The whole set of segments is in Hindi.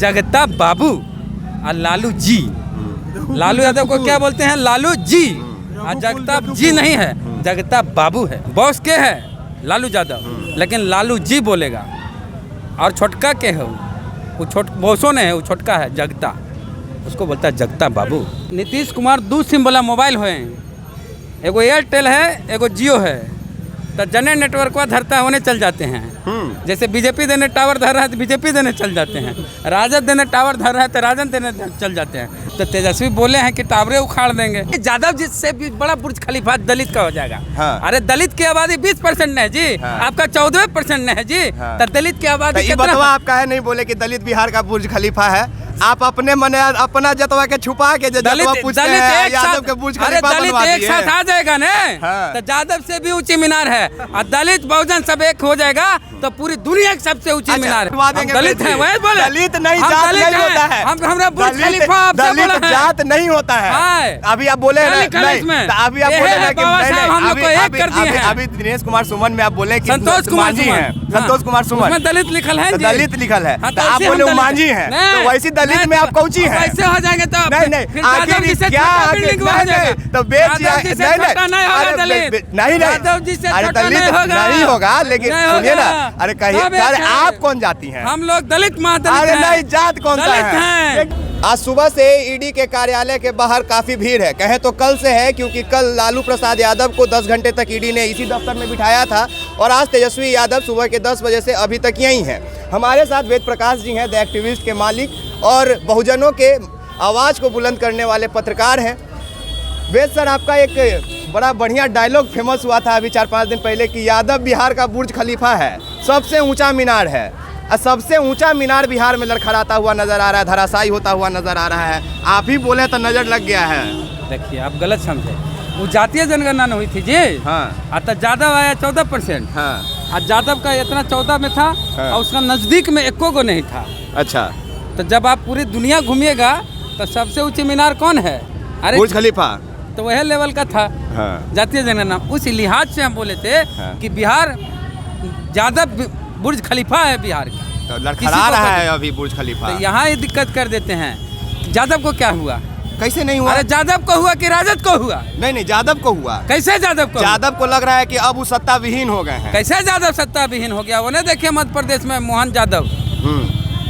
जगता बाबू और लालू जी। लालू यादव को क्या बोलते हैं? लालू जी। और जगता जी नहीं है, जगता बाबू है। बॉस के है लालू यादव, लेकिन लालू जी बोलेगा। और छोटका के है वो बॉसों ने है, वो छोटका है जगता, उसको बोलता है जगता बाबू। नीतीश कुमार 2 सिम वाला मोबाइल है, एगो एयरटेल है एगो जियो है। तो जने नेटवर्क धरता है उन्हें चल जाते हैं। जैसे बीजेपी देने टावर धर रहा है तो बीजेपी देने चल जाते हैं, राजद देने टावर धर रहा है तो राजद देने चल जाते हैं। तो तेजस्वी बोले हैं कि टावरे उखाड़ देंगे। यादव जी से भी बड़ा बुर्ज खलीफा दलित का हो जाएगा। हाँ। अरे दलित की आबादी 20% है जी। हाँ। आपका 14% है जी। हाँ। तो दलित की आबादी कितना? आप काहे नहीं बोले कि दलित बिहार का बुर्ज खलीफा है? आप अपने मन अपना जतवा के छुपा के पूछते हैं यादव के बुर्ज खलीफा बनवा दिए। एक साथ आ जाएगा ना। हाँ। तो यादव से भी ऊंची मीनार है और दलित बहुजन सब एक हो जाएगा तो पूरी दुनिया की सबसे ऊंची मीनार है। दलित है वही बोले, दलित नहीं जात नहीं होता है। हमरा बुर्ज खलीफा दलित जात नहीं होता है। अभी आप बोले नहीं, अभी आप बोले अभी दिनेश कुमार सुमन में आप बोले संतोष कुमार जी है, संतोष कुमार सुमन दलित लिखल है, दलित लिखल है। आप बोले मांझी है, तो वैसी दलित में आप कौची है? ऐसे हो जाएंगे तो नहीं आखिर क्या तो नहीं होगा। लेकिन सुनिए ना, अरे कहिए आप कौन जाती हैं? हम लोग दलित अरे नहीं, जात कौन सा है? आज सुबह से ईडी के कार्यालय के बाहर काफी भीड़ है। कहें तो कल से है, क्योंकि कल लालू प्रसाद यादव को 10 घंटे तक ईडी ने इसी दफ्तर में बिठाया था और आज तेजस्वी यादव सुबह के 10 बजे से अभी तक यहीं हैं। हमारे साथ वेद प्रकाश जी हैं, द एक्टिविस्ट के मालिक और बहुजनों के आवाज़ को बुलंद करने वाले पत्रकार हैं। वेद सर, आपका एक बड़ा बढ़िया डायलॉग फेमस हुआ था अभी 4-5 दिन पहले कि यादव बिहार का बुर्ज खलीफा है, सबसे ऊंचा मीनार है। और सबसे ऊंचा मीनार बिहार में लड़खड़ाता हुआ नजर आ रहा है, धराशायी होता हुआ नजर आ रहा है। आप ही बोले तो नजर लग गया है। देखिए, आप गलत समझे। वो जातीय जनगणना हुई थी जी। हाँ। तो यादव आया 14%। हाँ। और यादव का इतना 14 में था। हाँ। और उसका नजदीक में एको को नहीं था। अच्छा। तो जब आप पूरी दुनिया घूमिएगा तो सबसे ऊंची मीनार कौन है? अरे बुर्ज खलीफा तो वह लेवल का था। हाँ। जातीय जनगणना उस लिहाज से हम बोले थे। हाँ। कि बिहार यादव बुर्ज खलीफा है बिहार का, तो लड़खड़ा रहा है अभी बुर्ज खलीफा। तो यहाँ ये दिक्कत कर देते हैं। यादव को क्या हुआ? कैसे नहीं हुआ? अरे यादव को हुआ कि राजद को हुआ? नहीं, यादव को हुआ। कैसे यादव को? यादव को लग रहा है कि अब वो सत्ता विहीन हो गए हैं। कैसे यादव सत्ता विहीन हो गया? वो नहीं देखिए मध्य प्रदेश में मोहन यादव।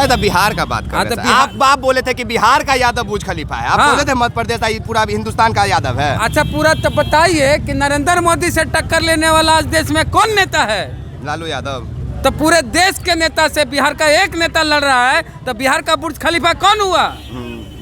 तो बिहार का बात कर रहे हैं। आप बोले थे कि बिहार का यादव बुर्ज खलीफा है। आप बोले थे मध्य प्रदेश पूरा हिंदुस्तान का यादव है। अच्छा, पूरा तो बताइए कि नरेंद्र मोदी से टक्कर लेने वाला आज देश में कौन नेता है? लालू यादव। तो पूरे देश के नेता से बिहार का एक नेता लड़ रहा है, तो बिहार का बुर्ज खलीफा कौन हुआ?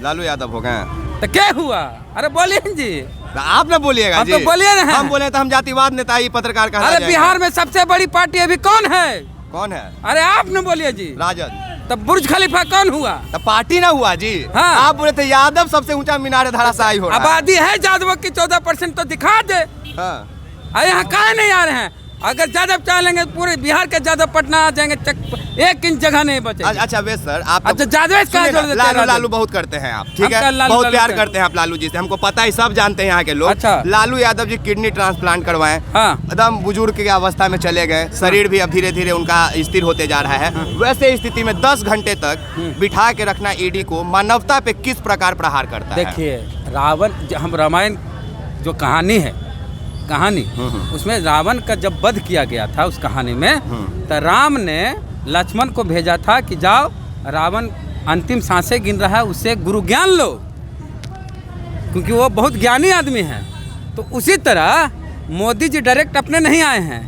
लालू यादव हो गए। तो क्या हुआ? अरे बोलिए जी। आप ना बोलिएगा जी। तो बोलिए ना। हम बोले तो हम जातिवाद नेता ही पत्रकार का। अरे बिहार में सबसे बड़ी पार्टी अभी कौन है? कौन है? अरे आप न बोलिए जी। राजद। तब बुर्ज खलीफा कौन हुआ? तो पार्टी ना हुआ जी। हाँ। आप बोले थे यादव सबसे ऊंचा मीनार धराशायी हो रहा है। आबादी है यादवों की 14% तो दिखा दे। हाँ। अरे यहाँ कहाँ नहीं आ रहे हैं? अगर यादव चाहेंगे पूरे बिहार के यादव पटना आ जाएंगे, 1 इंच जगह नहीं बचेगी। अच्छा वेद सर, आप लालू बहुत करते हैं आप, ठीक है, बहुत प्यार करते हैं आप लालू जी से, हमको पता है, सब जानते हैं यहाँ के लोग। अच्छा। लालू यादव जी किडनी ट्रांसप्लांट करवाएं। हाँ। एकदम बुजुर्ग की अवस्था में चले गए। शरीर भी अब धीरे धीरे उनका स्थिर होते जा रहा है। वैसे स्थिति में 10 घंटे तक बिठा के रखना ईडी को मानवता पे किस प्रकार प्रहार करता है? देखिए, रावण, हम रामायण जो कहानी है, उसमें रावण का जब वध किया गया था उस कहानी में, तो राम ने लक्ष्मण को भेजा था कि जाओ, रावण अंतिम सांसें गिन रहा है, उससे गुरु ज्ञान लो, क्योंकि वो बहुत ज्ञानी आदमी है। तो उसी तरह मोदी जी डायरेक्ट अपने नहीं आए हैं,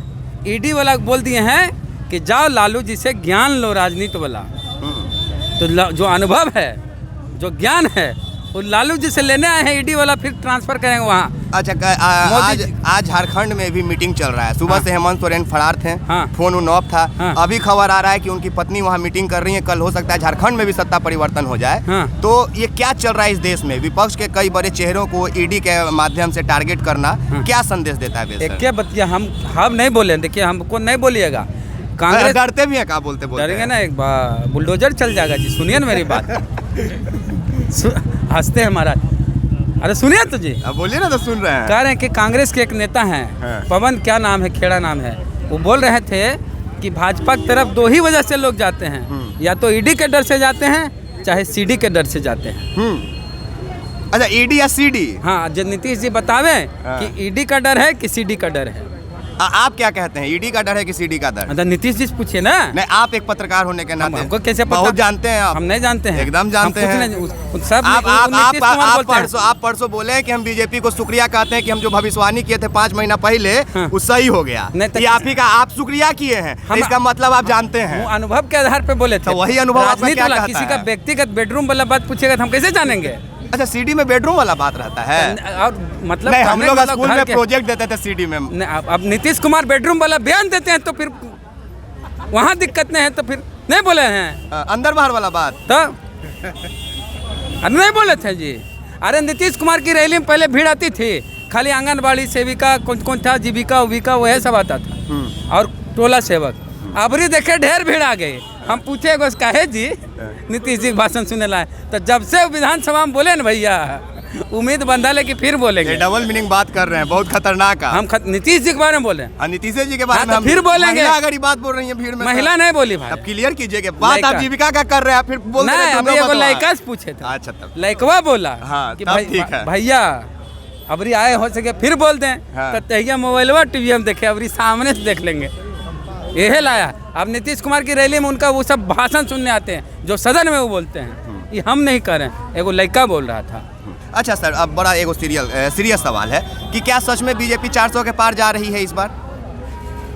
ईडी वाला बोल दिए हैं कि जाओ लालू जी से ज्ञान लो, राजनीति वाला। तो जो अनुभव है, जो ज्ञान है, वो लालू जी से लेने आए हैं, ईडी वाला फिर ट्रांसफर करेंगे वहाँ। अच्छा, आज झारखंड में भी मीटिंग चल रहा है। सुबह से हेमंत सोरेन फरार थे। फोन उन ऑफ था। अभी खबर आ रहा है कि उनकी पत्नी वहाँ मीटिंग कर रही है। कल हो सकता है झारखंड में भी सत्ता परिवर्तन हो जाए। तो ये क्या चल रहा है इस देश में? विपक्ष के कई बड़े चेहरों को ईडी के माध्यम से टारगेट करना क्या संदेश देता है? क्या बतिया, हम नहीं बोले, देखिए हमको नहीं बोलिएगा। कांग्रेस डरते भी है, क्या बोलते डरेंगे ना, एक बार बुलडोजर चल जाएगा जी। सुनिए ना मेरी बात। हंसते हैं महाराज। अरे सुनिए तो जी। बोलिए ना, तो सुन रहे हैं। कह रहे हैं कि कांग्रेस के एक नेता हैं, पवन क्या नाम है, खेड़ा नाम है, वो बोल रहे थे कि भाजपा की तरफ 2 ही वजह से लोग जाते हैं, या तो ईडी के डर से जाते हैं, चाहे सीडी के डर से जाते हैं। अच्छा, ईडी या सीडी? हाँ, जो नीतीश जी बतावे कि ईडी का डर है कि सीडी का डर है। आप क्या कहते हैं, ईडी का डर है कि सीडी का डर? मतलब नीतीश जी से पूछिए ना। नहीं, आप एक पत्रकार होने के नाते हमको कैसे पता? बहुत जानते हैं आप। हम नहीं जानते हैं, एकदम जानते हैं। सब आप परसों बोले हैं कि हम बीजेपी को शुक्रिया कहते हैं कि हम जो भविष्यवाणी किए थे 5 महीना पहले वो सही हो गया। नहीं, ये आप ही का आप शुक्रिया किए हैं, इसका मतलब आप जानते हैं। वो अनुभव के आधार पे बोले थे। तो वही अनुभव आपका क्या कहता है? किसी का व्यक्तिगत बेडरूम वाला बात पूछेगा तो हम कैसे जानेंगे? अच्छा, सीडी में बेडरूम वाला बात रहता है? और मतलब नहीं, हम लोग स्कूल में प्रोजेक्ट देते थे सीडी में। अब नीतीश कुमार बेडरूम वाला बयान देते हैं तो फिर वहाँ दिक्कत नहीं है, तो फिर नहीं बोले हैं अंदर बाहर वाला बात तो नहीं बोले थे जी। अरे नीतीश कुमार की रैली में पहले भीड़ आती थी, खाली आंगनबाड़ी सेविका कौन था, जीविका उविका वह सब आता था और टोला सेवक। अबरी देखे ढेर भीड़ आ गई। हम पूछे कहे जी नीतीश जी भाषण सुने लाए, तो जब से विधानसभा में बोले न भैया उम्मीद बंधा ले कि फिर बोलेंगे। डबल मीनिंग बात कर रहे हैं, बहुत खतरनाक है। हम नीतीश जी के बारे में बोले, नीतीश जी के बारे में तो फिर बोलेंगे। अगर बात बोल रही है भीड़ में, महिला नहीं बोली भाई। अब क्लियर कीजिए बात। आप जीविका का कर रहे हैं, फिर बोल रहे हैं अभी एगो लड़का से पूछे थे। अच्छा, तब लड़कवा बोला कि भैया अबरी आए हो सके फिर बोल दें तो तहिया मोबाइलवा टीवी हम देखे, अबरी सामने से देख लेंगे। यही लाया। अब नीतीश कुमार की रैली में उनका वो सब भाषण सुनने आते हैं जो सदन में वो बोलते हैं, ये हम नहीं कर रहे हैं, एगो लड़का बोल रहा था। अच्छा सर, अब बड़ा एगो सीरियस सवाल है कि क्या सच में बीजेपी 400 के पार जा रही है इस बार?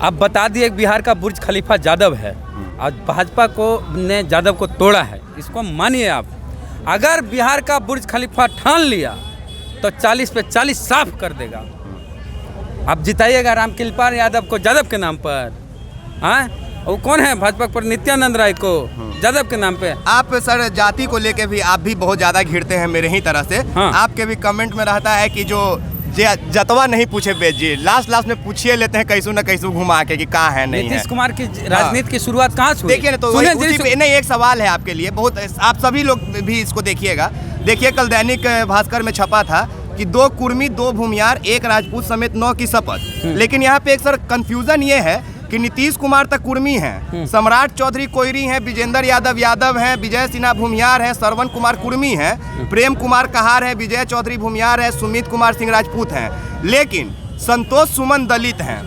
अब बता दिए बिहार का बुर्ज खलीफा यादव है और भाजपा को ने यादव को तोड़ा है, इसको मानिए आप। अगर बिहार का बुर्ज खलीफा ठान लिया तो 40 पे 40 साफ कर देगा। आप जिताइएगा रामकृपाल यादव को यादव के नाम पर। हाँ, वो कौन है भाजपा पर? नित्यानंद राय को यादव के नाम पे। आप सर जाति को लेके भी आप भी बहुत ज्यादा घिरते हैं मेरे ही तरह से। हाँ। आपके भी कमेंट में रहता है कि जो जतवा नहीं पूछे बेच जी, लास्ट में पूछिए लेते हैं कैसू न कैसू घुमा के कि कहाँ है नहीं है। नीतीश कुमार की राजनीति की शुरुआत कहाँ से हुई? देखिए ना, तो नहीं, एक सवाल है आपके लिए, बहुत आप सभी लोग भी इसको देखिएगा। देखिए, कल दैनिक भास्कर में छपा था कि 2 कुर्मी 2 भूमियार 1 राजपूत समेत 9 की शपथ। लेकिन यहाँ पे एक सर कंफ्यूजन ये है कि नीतीश कुमार तक कुर्मी हैं, सम्राट चौधरी कोयरी हैं, विजेंद्र यादव हैं, विजय सिन्हा भूमियार हैं, श्रवण कुमार कुर्मी हैं, प्रेम कुमार कहार है, विजय चौधरी भूमियार है, सुमित कुमार सिंह राजपूत हैं, लेकिन संतोष सुमन दलित हैं।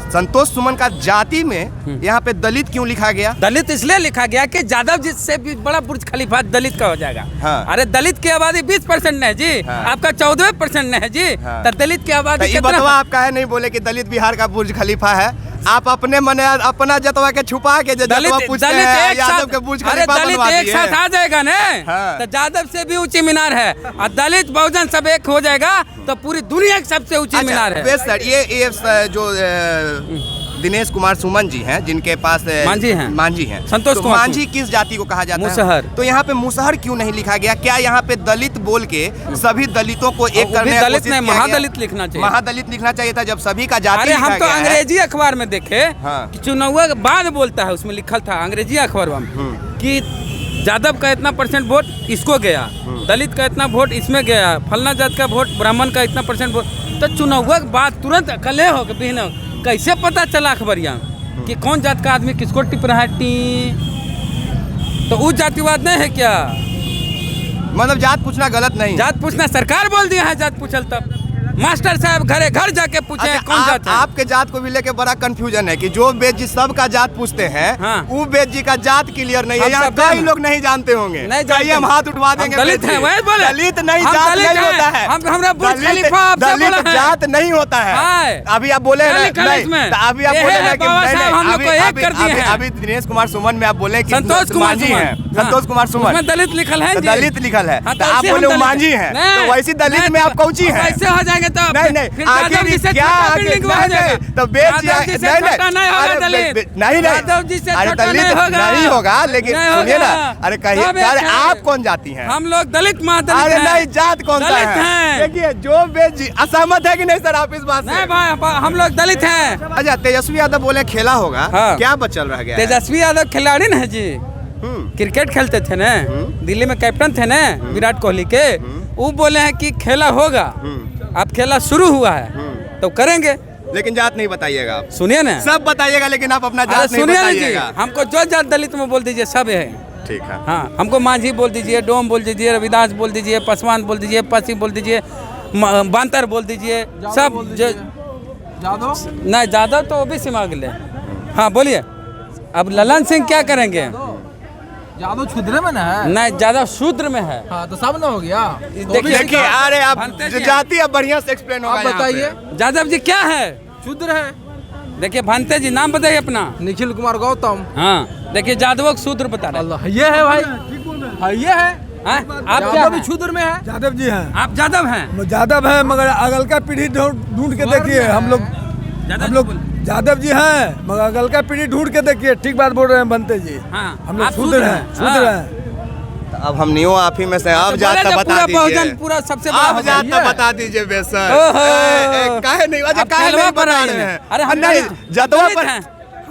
संतोष सुमन का जाति में यहाँ पे दलित क्यों लिखा गया? दलित इसलिए लिखा गया कि यादव जी से भी बड़ा बुर्ज खलीफा दलित का हो जाएगा। हाँ। अरे दलित की आबादी 20% है जी। हाँ। आपका 14% है जी। हाँ। तो दलित की आबादी कितना? आप काहे नहीं बोले कि दलित बिहार का बुर्ज खलीफा है? आप अपने मन अपना जतवा के छुपा के पूछते हैं यादव के बुर्ज खलीफा दलित एक साथ आ जाएगा ना। हाँ। तो यादव से भी ऊंची मीनार है और दलित बहुजन सब एक हो जाएगा तो पूरी दुनिया की सबसे ऊंची मीनार है। सर ये जो दिनेश कुमार सुमन जी हैं, जिनके पास मांझी हैं, संतोष कुमार मांझी किस जाति को कहा जाता है? मुसहर। तो यहाँ पे मुसहर क्यों नहीं लिखा गया? क्या यहाँ पे दलित बोल के सभी दलितों को एक करने का कोशिश किया गया? महादलित लिखना चाहिए। महादलित लिखना चाहिए था जब सभी का जाति। अरे हम तो अंग्रेजी अखबार में देखे हाँ। कि चुनाव के बाद बोलता है, उसमें लिखा था अंग्रेजी अखबार में कि यादव का इतना % वोट इसको गया, दलित का इतना वोट इसमें गया, फलना जात का वोट ब्राह्मण का इतना % वोट। तो चुनाव के बाद तुरंत कले हो के बिना कैसे पता चला अखबरिया कि कौन जात का आदमी किसको टिप रहा है? तो वो जातिवाद नहीं है क्या? मतलब जात पूछना गलत नहीं? जात पूछना सरकार बोल दिया है, जात पूछल तब मास्टर साहब घरे घर जाके पूछे कौन जात है? आपके जात को भी लेके बड़ा कंफ्यूजन है कि जो बेद जी सबका जात पूछते हैं, हाँ। वो बेद जी का जात क्लियर नहीं है। यहाँ कई लोग नहीं जानते होंगे, नहीं हम हाथ उठवा देंगे। दलित है, वही बोले दलित नहीं, जात नहीं होता है। दलित जात नहीं होता है। अभी आप बोले अभी दिनेश कुमार सुमन में आप बोले संतोष कुमार जी हैं, संतोष कुमार सुमन दलित लिखल है, दलित लिखल है, आप बोले मांझी है, तो वैसी दलित में आप कौची है? कैसे हो जाएंगे? तो नहीं आखिर क्या तो नहीं होगा। लेकिन सुनिए ना, अरे कहिए आप कौन जाती हैं? हम लोग दलित महादलित। अरे नहीं, जात कौन सा है? देखिए जो बेद जी असहमत है कि नहीं सर आप इस बात से? नहीं भाई, हम लोग दलित हैं। अच्छा, तेजस्वी यादव बोले खेला होगा, क्या बचल रह गया? तेजस्वी यादव खिलाड़ी ना है जी, क्रिकेट खेलते थे ना, दिल्ली में कैप्टन थे ना विराट कोहली के। वो बोले हैं कि खेला होगा, अब खेला शुरू हुआ है तो करेंगे, लेकिन जात नहीं बताइएगा आप। सुनिए ना, सब बताइएगा लेकिन आप अपना जात नहीं बताइएगा। हमको जो जात दलित में बोल दीजिए सब है। ठीक है। हाँ, हमको मांझी बोल दीजिए, डोम बोल दीजिए, रविदास बोल दीजिए, पासवान बोल दीजिए, पसी बोल दीजिए, बांतर बोल दीजिए, सब जादव नहीं जादव तो ओबीसी मांग ले। हाँ बोलिए, अब ललन सिंह क्या करेंगे? जादव छुद्र में ना है। नहीं, जादव शूद्र में है। हाँ तो सब ना हो गया। देखिए, अरे आप भंते जी जाति अब बढ़िया से एक्सप्लेन होगा आप यहाँ पे। बताइए, जादव जी क्या है? शूद्र है। देखिए भानते जी, नाम बताइए अपना। निखिल कुमार गौतम। हाँ देखिए, जादवों को शूद्र बता रहे हैं। अल्लाह, ये है भाई, हाँ ये है। हाँ? आप क्या जादव भी हैं? छुद्र में है। यादव जी हैं। आप जादव हैं? यादव हैं, मगर अगल का पीढ़ी ढूंढ के देखिए। हम लोग यादव जी हैं, मगर अगल का पीढ़ी ढूंढ के देखिए। ठीक बात बोल रहे हैं बनते जी। हाँ, हम लोग आप शूद्र हैं, शूद्र हाँ। हैं। अब हम नियो आप ही में से, आप जाता बता पूरा दीजिए। बहुजन पूरा सबसे बड़ा आप हो गया। जाता बता दीजिए बेसर। ओहो। काहे नहीं, अच्छा आप काहे खेलवा नहीं पर बता आए रहे हैं। हैं? अरे हम नहीं, जतवा दलित पर हैं,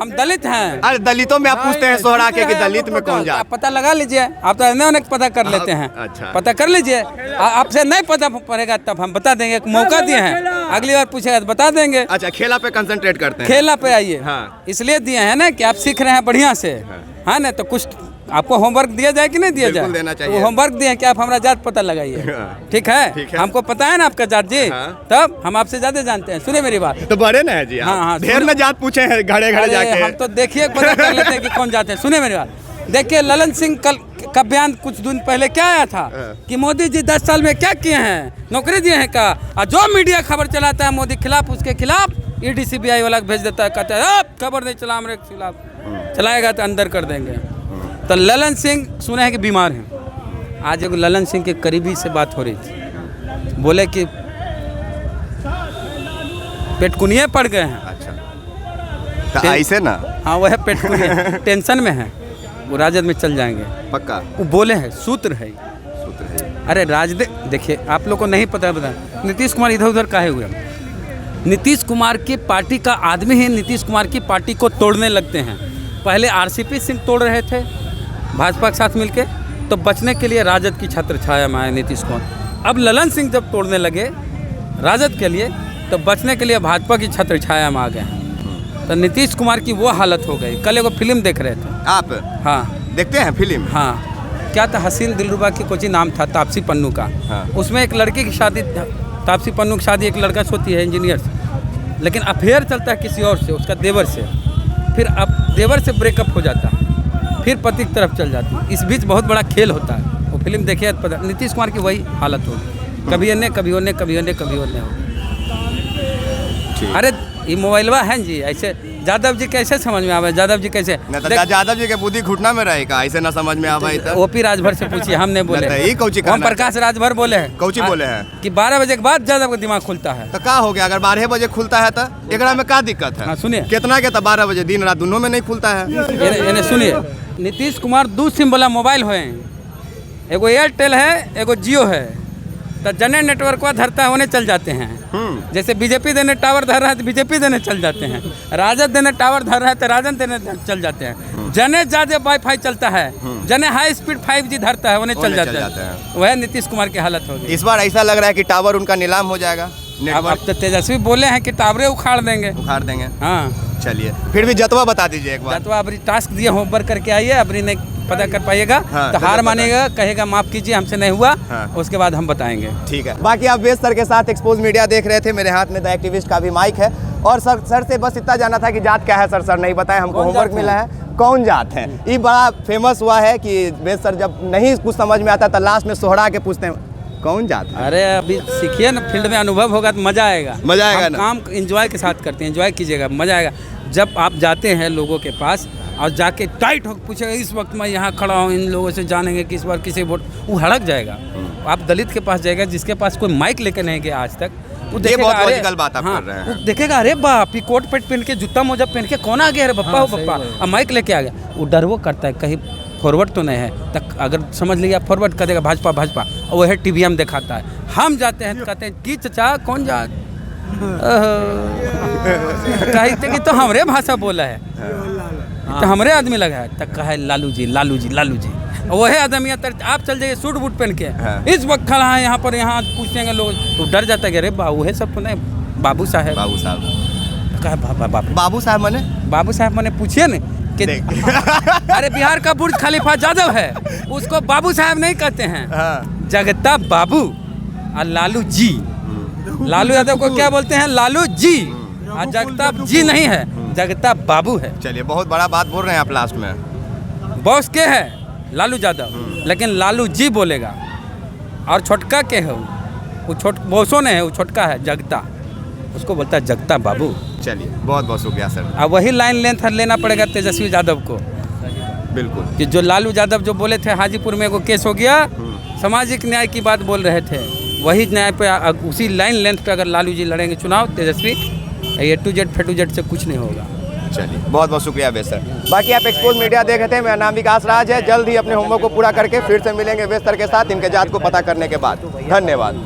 हम दलित हैं। अरे दलितों में आप पूछते हैं सोहरा के कि दलित में कौन आप जात? पता लगा लीजिए, आप तो अनेक पता कर लेते हैं। अच्छा। पता कर लीजिए, आपसे नहीं पता पड़ेगा तब हम बता देंगे। एक मौका दिए हैं, अगली बार पूछेगा तो बता देंगे। अच्छा, खेला पे कंसंट्रेट करते हैं। खेला पे आइए। हाँ। इसलिए दिए हैं ना कि आप सीख रहे हैं बढ़िया से। हाँ ना, तो कुछ आपको होमवर्क दिया जाए कि नहीं दिया बिल्कुल जाए? देना चाहिए। तो होमवर्क दिए कि आप हमारा जात पता लगाइए। हाँ। ठीक है? ठीक है। हमको पता है ना आपका जात जी। हाँ। तब हम आपसे ज्यादा जानते हैं। सुनिए मेरी बात। तो बड़े ना है जी आप। हाँ, हाँ, ढेर सुनो। में जात पूछे हैं घड़े घड़े अरे, जाके। हम तो देखिए पता कर लेते हैं कि कौन जाते हैं। सुनिए मेरी बात। देखिए, ललन सिंह कल का बयान कुछ दिन पहले क्या आया था कि मोदी जी 10 साल में क्या किए हैं, नौकरी दिए हैं का। और जो मीडिया खबर चलाता है मोदी खिलाफ, उसके खिलाफ ईडी सीबीआई वाला भेज देता है, कहता है अब खबर नहीं चला हमारे खिलाफ, चलाएगा तो अंदर कर देंगे। तो ललन सिंह सुने हैं कि बीमार हैं। आज एक ललन सिंह के करीबी से बात हो रही थी, बोले कि पेटकुनिये पड़ गए हैं। तो ऐसे ना हाँ वह पेटकुनिये टेंशन में है, वो राजद में चल जाएंगे पक्का वो बोले हैं, सूत्र है। सूत्र है। अरे देखिए, आप लोग को नहीं पता बता, नीतीश कुमार इधर उधर काहे हुए? नीतीश कुमार की पार्टी का आदमी ही नीतीश कुमार की पार्टी को तोड़ने लगते हैं। पहले आरसीपी सिंह तोड़ रहे थे भाजपा के साथ मिलके, तो बचने के लिए राजद की छत्र छाया में आए नीतीश कुमार। अब ललन सिंह जब तोड़ने लगे राजद के लिए, तो बचने के लिए भाजपा की छत्र छाया में आ गए हैं। तो नीतीश कुमार की वो हालत हो गई। कल एगो फिल्म देख रहे थे आप। हाँ देखते हैं फिल्म। हाँ, क्या था, हसीन दिलरुबा की कोई नाम था, तापसी पन्नू का। हाँ। उसमें एक लड़की की शादी, तापसी पन्नू की शादी एक लड़का से होती है, इंजीनियर से, लेकिन अफेयर चलता है किसी और से, उसका देवर से। फिर अब देवर से ब्रेकअप हो जाता है, फिर पति की तरफ चल जाती है। इस बीच बहुत बड़ा खेल होता है। वो फिल्म देखिए, पता नीतीश कुमार की वही हालत होगी, कभी अन्य कभी अन्य कभी अन्य कभी अन्य होगी। अरे ये मोबाइलवा है जी, ऐसे यादव जी कैसे समझ में आवे? यादव जी कैसे? ना तो यादव जी के बुद्धि घुटना में रहेगा, ऐसे ना समझ में आवा। ओपी राजभर से पूछिए, हम नहीं बोले। नहीं, कौची ओम प्रकाश राजभर बोले हैं। कौची बोले हैं कि 12 बजे के बाद यादव का दिमाग खुलता है। तो क्या हो गया अगर 12 बजे खुलता है तो एकरा में क्या दिक्कत है? हाँ, सुनिए। कितना के तो 12 बजे दिन रात दोनों में नहीं खुलता है। इन्हें सुनिए, नीतीश कुमार 2 सिम वाला मोबाइल है, एगो एयरटेल है, एगो जियो है। तो जने नेटवर्क को धरता है उन्हें चल जाते हैं। जैसे बीजेपी देने टावर धर रहा है तो बीजेपी देने चल जाते हैं, राजद देने टावर धर रहा है तो राजद देने चल जाते हैं। जने ज्यादा वाईफाई चलता है, जने हाई स्पीड 5G धरता है उन्हें चल जाते हैं। वह नीतीश कुमार की हालत होगी। इस बार ऐसा लग रहा है कि टावर उनका नीलाम हो जाएगा। अब तो तेजस्वी बोले हैं कि टावरे उखाड़ देंगे। उखाड़ देंगे। हाँ, चलिए फिर भी जतवा बता दीजिए एक बार। तो अभी टास्क दिए, होमवर्क करके आइए। अभी नहीं पता कर पाइएगा हाँ, तो जरूर हार बता मानेगा, कहेगा माफ कीजिए हमसे नहीं हुआ। हाँ। उसके बाद हम बताएंगे। ठीक है। बाकी आप वेद सर के साथ एक्सपोज मीडिया देख रहे थे, मेरे हाथ में द एक्टिविस्ट का भी माइक है। और सर से बस इतना जानना था कि जात क्या है। सर नहीं बताए, हमको होमवर्क मिला है कौन जात है। ये बड़ा फेमस हुआ है कि वेद सर जब नहीं कुछ समझ में आता तो लास्ट में सोहरा के पूछते हैं कौन जात है। अरे अभी सीखिए ना, फील्ड में अनुभव होगा तो मजा आएगा। मजा आएगा हम ना। काम एंजॉय के साथ करते हैं, एंजॉय कीजिएगा, मजा आएगा। जब आप जाते हैं लोगों के पास और जाके टाइट होकर पूछेगा इस वक्त मैं यहाँ खड़ा हूँ, इन लोगों से जानेंगे किस बार किसी वोट, वो हड़क जाएगा। आप दलित के पास जाएगा जिसके पास कोई माइक लेकर नहीं गया आज तक, वो देखेगा, बहुत अरे लॉजिकल बात आप कर रहे हैं। वो देखेगा अरे बाप ये कोट पेट पहन के जूता मोजा पहन के कौन आ गया, अरे बप्पा हो बप्पा, अब माइक लेके आ गया। वो डर वो करता है कहीं फॉरवर्ड तो नहीं है, तक अगर समझ लिया फॉरवर्ड कर देगा भाजपा भाजपा, और वह टीवीएम दिखाता है। हम जाते हैं तो कहते हैं कि चचा कौन जा कहते कि तो हमरे भाषा बोला है, तो हमरे आदमी लगा है, तक कहा है लालू जी लालू जी लालू जी। वही आदमी आप चल जाइए सूट बूट पहन के, इस वक्त खड़ा है यहाँ पर, यहाँ पूछेंगे लोग तो डर जाता है कि अरे बाबू है सब तो नहीं, बाबू साहब बाबू साहब कहा बाबू साहब मने बाबू साहब मैंने पूछिए न कि अरे बिहार का बुर्ज खलीफा यादव है, उसको बाबू साहब नहीं कहते हैं, हाँ। जगता बाबू और लालू जी। लालू यादव को क्या बोलते हैं? लालू जी। और जगता जी नहीं है, जगता बाबू है। चलिए, बहुत बड़ा बात बोल रहे हैं आप लास्ट में। बॉस के है लालू यादव, लेकिन लालू जी बोलेगा। और छोटका के है वो बॉसों ने है, वो छोटका है जगता, उसको बोलता है जगता बाबू। चलिए, बहुत बहुत शुक्रिया सर। अब वही लाइन लेंथ लेना पड़ेगा तेजस्वी यादव को, बिल्कुल। कि जो लालू यादव जो बोले थे हाजीपुर में वो केस हो गया, सामाजिक न्याय की बात बोल रहे थे, वही न्याय पे उसी लाइन लेंथ पे अगर लालू जी लड़ेंगे चुनाव तेजस्वी, ए टू जेड फेटू जेड से कुछ नहीं होगा। चलिए, बहुत बहुत शुक्रिया बेस सर। बाकी आप एक्सपोज मीडिया देख रहे थे, मेरा नाम विकास राज है। जल्द ही अपने होमवर्क को पूरा करके फिर से मिलेंगे बेस सर के साथ इनके जात को पता करने के बाद। धन्यवाद।